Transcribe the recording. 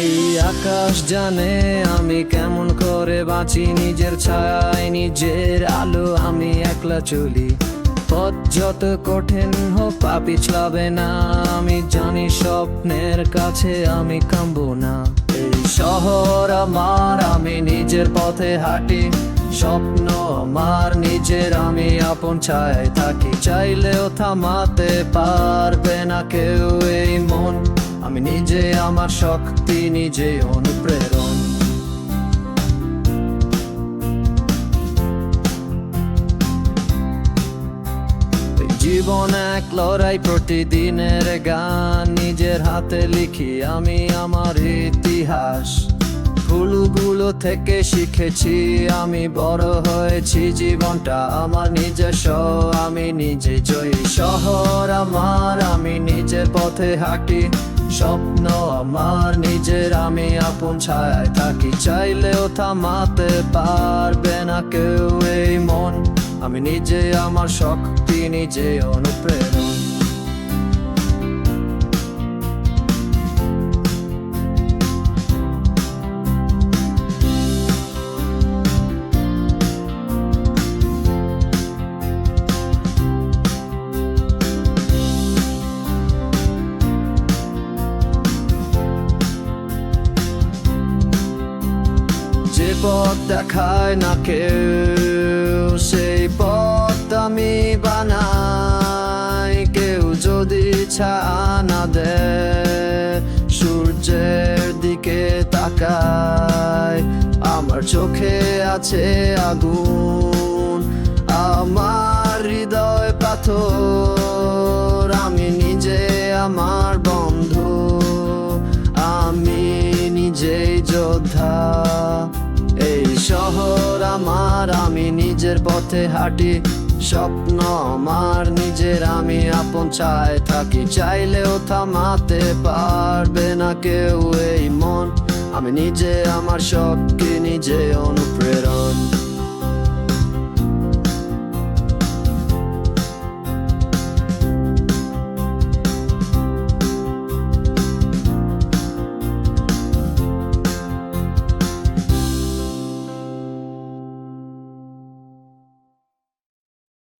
এই আকাশ জানে আমি কেমন করে বাঁচি, নিজের ছায়ায় নিজের আলো আমি একলা চলি। পথ যত কঠিন হোক পা পিছলাবে না, আমি জানি স্বপ্নের কাছে আমি থামবো না। এই শহর আমার, আমি নিজের পথে হাঁটি, স্বপ্ন আমার নিজের, আমি আপন ছায়ায় থাকি। চাইলেও থামাতে পারবে না কেউ এই মন, আমি নিজে আমার শক্তি, নিজে অনুপ্রেরণ। জীবন এক লড়াই, প্রতিদিনের গান নিজের হাতে লিখি আমি আমার ইতিহাস। ভুলগুলো থেকে শিখেছি আমি, বড় হয়েছি, জীবনটা আমার নিজস্ব, আমি নিজে জয়ী। শহর আমার, আমি নিজের পথে হাঁটি, স্বপ্ন আমার নিজের, আমি আপন ছায়ায় থাকি। চাইলেও থামাতে পারবে না কেউ এই মন, আমি নিজে আমার শক্তি, নিজে অনুপ্রেরণ। যে পথ দেখায় না কেউ, সেই পথ আমি বানাই। কেউ যদি ছায়া না দেয়, সূর্যের দিকে তাকায়। আমার চোখে আছে আগুন, আমার হৃদয় পাথর, আমি নিজে আমার বন্ধু, আমি নিজেই যোদ্ধা। এই শহর আমার, আমি নিজের পথে হাঁটি, স্বপ্ন আমার নিজের, আমি আপন ছায়ায় থাকি। চাইলেও থামাতে পারবে না কেউ এই মন, আমি নিজে আমার শক্তি, নিজে অনুপ্রেরণ।